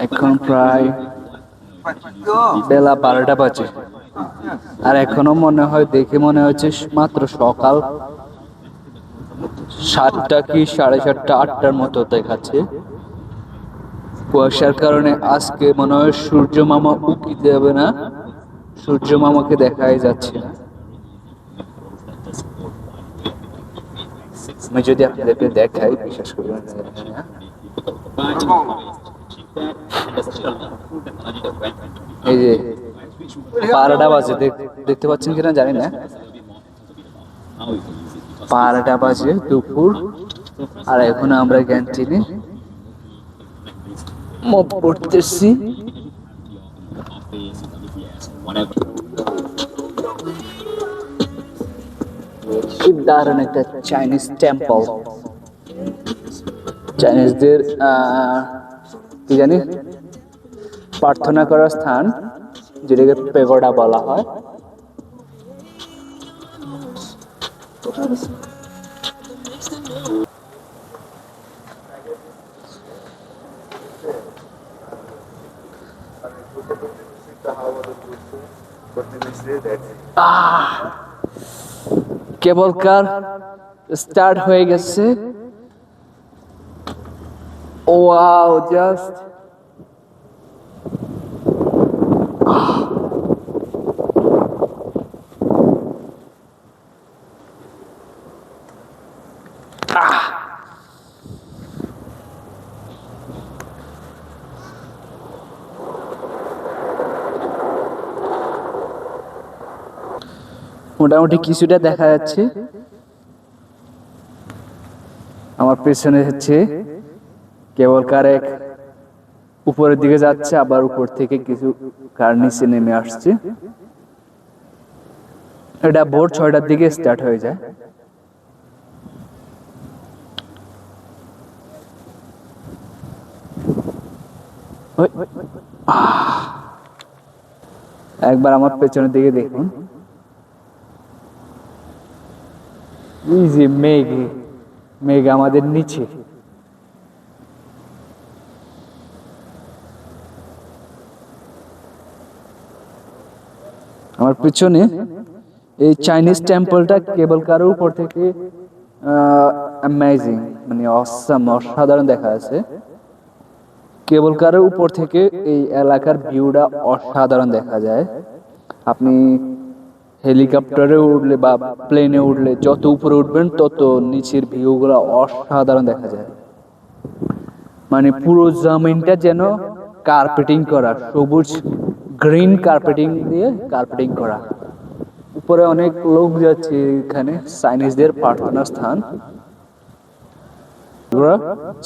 এখন প্রায় বেলা 12টা বাজে, আর এখনো মনে হয়, দেখে মনে হচ্ছে মাত্র সকাল 7টা কি 7:30 8টার মতো দেখাচ্ছে। কুয়াশার কারণে আজকে মনে হয় সূর্য মামা উকি দেবে না, সূর্য মামাকে দেখাই যাচ্ছে না। আমি যদি আপনাদেরকে দেখাই বিশ্বাস করবেন না। এই যে 12টা বাজে, দেখতে পাচ্ছেন কিনা জানি না, 12টা বাজে দুপুর, আর এখন আমরা ক্যান্টিনে মপ করতেছি। খুব দারুণ একটা চাইনিজ টেম্পল, চাইনিজদের কি জানি প্রার্থনা করার স্থান, যেটাকে পেগোডা বলা হয়। কেবল কার স্টার্ট হয়ে গেছে। ওয়াও, জাস্ট মোটামুটি কিছুটা দেখা যাচ্ছে। আমার পেছনে হচ্ছে কেবল কার এক উপরের দিকে যাচ্ছে, আবার উপর থেকে কিছু কার নিচে নেমে আসছে। এটা ভোর 6টার দিকে স্টার্ট হয়ে যায়। একবার আমার পেছনের দিকে দেখুন, এই যে মেঘ, মেঘ আমাদের নিচে। আমার পিছনে এই চাইনিজ টেম্পলটা কেবল কার উপর থেকে অ্যামেজিং, মানে অসাম, অসাধারণ দেখা আছে। কেবল কারের উপর থেকে এই এলাকার ভিউটা অসাধারণ দেখা যায়। আপনি হেলিকপ্টারে উঠলে বা প্লেনে উঠলে যত উপরে উঠবেন তত নিচের ভিউগুলো অসাধারণ দেখা যায়। মানে পুরো জমিনটা যেন কার্পেটিং করা, সবুজ গ্রিন কার্পেটিং দিয়ে কার্পেটিং করা। উপরে অনেক লোক যাচ্ছে, এখানে চাইনিজদের প্রার্থনা স্থান।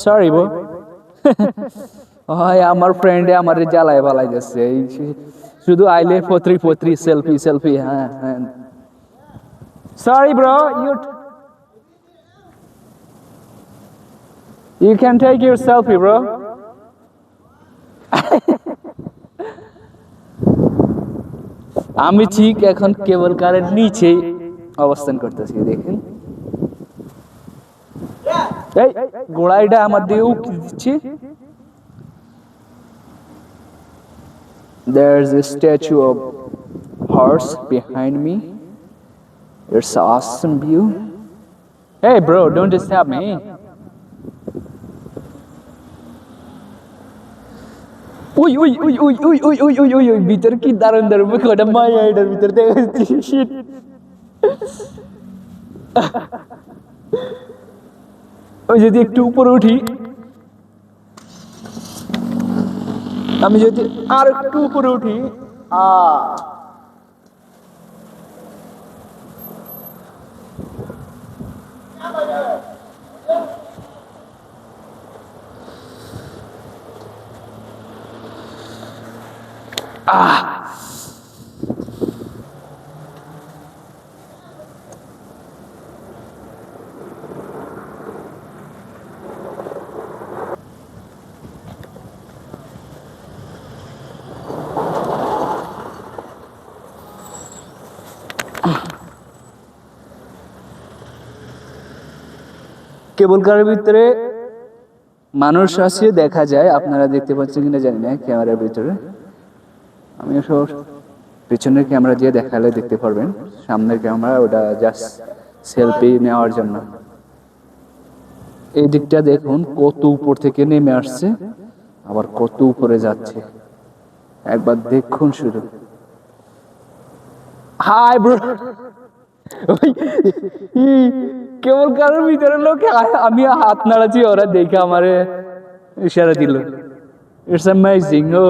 সরি ব্রো, হয় আমার ফ্রেন্ডে আমার জ্বালায় বালাই যাচ্ছে, শুধু আইলে পত্রি পত্রি সেলফি সেলফি। হ্যাঁ হ্যাঁ, sorry bro, you can take your selfie bro. আমি ঠিক এখন কেবল কারের নিচে অবস্থান করতেছি, দেখেন এই ঘোড়াইটা আমার দিকে উকি দিচ্ছে। There's a statue of horse behind me. It's an awesome view. Hey bro, don't disturb me. We we we we we we we we we we, ভিতর কি দারুণ দারুণ কটা মায়া, এটার ভিতর দেখা যাচ্ছে। শিট, ওই যদি একটু উপরে উঠি, আমি যদি আর একটু উপরে উঠি, কেবল কারের ভিতরে মানুষ আসছে দেখা যায়, আপনারা দেখতে পাচ্ছেন কিনা জানি না ক্যামেরার ভিতরে। আমি সব পিছনের ক্যামেরা দিয়ে দেখালে দেখতে পারবেন, সামনের ক্যামেরা ওটা জাস্ট সেলফি নেওয়ার জন্য। এই দিকটা দেখুন কত উপর থেকে নেমে আসছে, আবার কত উপরে যাচ্ছে, একবার দেখুন শুধু। হাই ব্রো, কেবল কারোর ভিতরে লোক, আমি হাত নাড়াচ্ছি, ওরা দেখে আমারে ইশারা দিল। It's amazing. ও